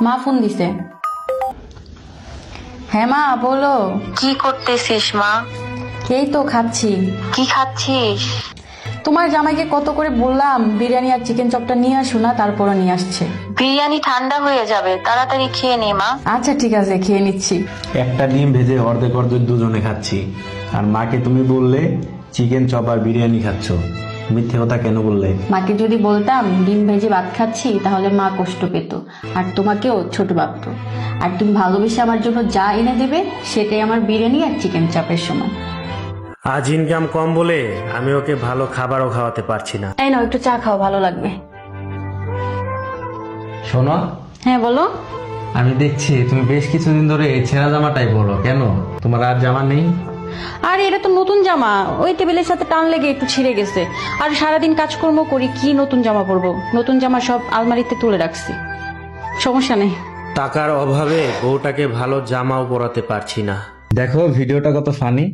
মা ফোন দিছে। হ্যাঁ মা বলো। কি করতেছিস মা? এই তো খাচ্ছি। কি খাচ্ছিস? তোমার জামাইকে কত করে বললাম বিরিয়ানি আর চিকেন চপটা নিয়ে আসো না, তারপরও নিয়ে আসছে। বিরিয়ানি ঠান্ডা হয়ে যাবে, তাড়াতাড়ি খেয়ে নে মা। আচ্ছা ঠিক আছে, খেয়ে নিচ্ছি। একটা ডিম ভেজে অর্ধেক অর্ধেক দুজনে খাচ্ছি, আর মাকে তুমি বললে চিকেন চপ আর বিরিয়ানি খাচ্ছ। মিথ্যে কথা কেন বললে? মাকে যদি বলতাম ডিম ভেজে ভাত খাচ্ছি তাহলে মা কষ্ট পেত, আর তোমাকেও ছোট ভাবতো। আর তুমি ভালোবেসে আমার জন্য যা এনে দেবে সেটাই আমার বিরিয়ানি আর চিকেন চপের সমান। আজ ইনকাম কম বলে আমি ওকে ভালো খাবারও খাওয়াতে পারছি না। এই নাও একটু চা খাও, ভালো লাগবে। শোনো, হ্যাঁ বলো। আমি দেখছি তুমি বেশ কিছুদিন ধরে এই ছেঁড়া জামাটাই পরো, কেন? তোমার আর জামা নেই? আর এটা তো নতুন জামা, ওই টেবিলের সাথে টান লেগে একটু ছিঁড়ে গেছে। আর সারাদিন কাজকর্ম করি, কি নতুন জামা পরবো? নতুন জামা সব আলমারিতে তুলে রাখছি, সমস্যা নেই। টাকার অভাবে বউটাকে ভালো জামাও পরাতে পারছি না। দেখো ভিডিওটা কত ফানি।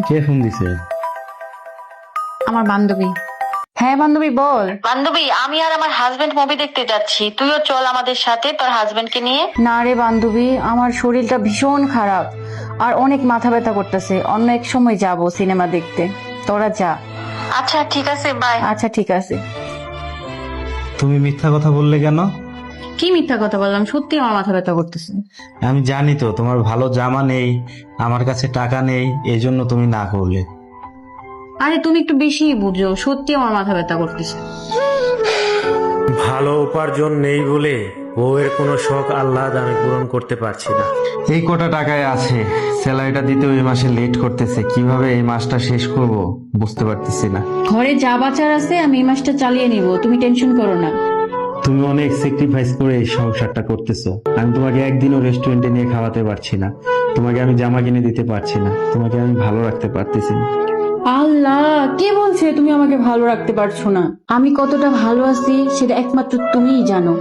কে ফোন দিছে? আমার বান্ধবী। হ্যাঁ বান্ধবী বল। বান্ধবী, আমি আর আমার হাজবেন্ড মুভি দেখতে যাচ্ছি, তুইও চল আমাদের সাথে তোর হাজবেন্ডকে নিয়ে। না রে বান্ধবী, আমার শরীরটা ভীষণ খারাপ আর অনেক মাথা ব্যথা করতেছে। অন্য এক সময় যাব সিনেমা দেখতে, তোরা যা। আচ্ছা ঠিক আছে, বাই। আচ্ছা ঠিক আছে। তুমি মিথ্যা কথা বললে কেন? কি মিথ্যা কথা বললাম? সত্যি আমার মাথা ব্যথা করতেছে। আমি জানি তো তোমার ভালো জামা নেই, আমার কাছে টাকা নেই, এই জন্য তুমি না করলে। আরে তুমি একটু বেশি বুঝো, সত্যি আমার মাথা ব্যথা করতেছে। ভালো উপার্জন নেই বলে বউয়ের কোনো শখ আহ্লাদ আমি পূরণ করতে পারছি না। এই কটা টাকায় আছে, স্যালারিটা দিতে ওই মাসে লেট করতেছে, কিভাবে এই মাসটা শেষ করব বুঝতে পারতেছি না। ঘরে যা বাচার আছে আমি এই মাসটা চালিয়ে নিব, তুমি টেনশন করো না। তুমি অনেক স্যাক্রিফাইস করে এই সংসারটা করতেছো। আমি তোমাকে একদিনও রেস্টুরেন্টে নিয়ে খাওয়াতে পারছি না, তোমাকে আমি জামা কিনে দিতে পারছি না, তোমাকে আমি ভালো রাখতে পারতেছি না। আল্লাহ, কে বলছে তুমি আমাকে ভালো রাখতে পারছো না? আমি কতটা ভালো আছি সেটা একমাত্র তুমিই জানো।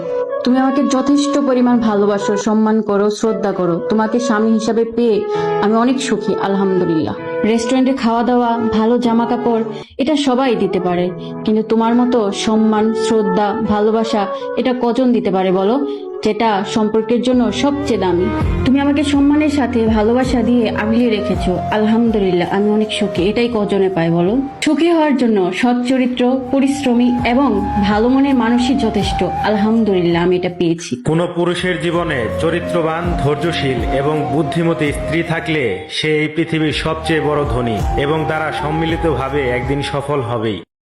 তুমি আমাকে যথেষ্ট পরিমাণ ভালোবাসো, সম্মান করো, শ্রদ্ধা করো। তোমাকে স্বামী হিসাবে পেয়ে আমি অনেক সুখী, আলহামদুলিল্লাহ। রেস্টুরেন্টে খাওয়া দাওয়া, ভালো জামা কাপড় এটা সবাই দিতে পারে, কিন্তু তোমার মতো সম্মান, শ্রদ্ধা, ভালোবাসা এটা কজন দিতে পারে বলো? যেটা সম্পর্কের জন্য সবচেয়ে দামি। তুমি আমাকে সম্মানের সাথে ভালোবাসা দিয়ে আগলিয়ে রেখেছো, আলহামদুলিল্লাহ। আমি অনেক সুখী, এটাই কজনে পায় বলো? সুখী হওয়ার জন্য সৎ চরিত্র, পরিশ্রমী এবং ভালো মনের মানুষই যথেষ্ট, আলহামদুলিল্লাহ আমি এটা পেয়েছি। কোনো পুরুষের জীবনে চরিত্রবান, ধৈর্যশীল এবং বুদ্ধিমতী স্ত্রী থাকলে সে এই পৃথিবীর সবচেয়ে বড় ধনী এবং তারা সম্মিলিতভাবে একদিন সফল হবেই।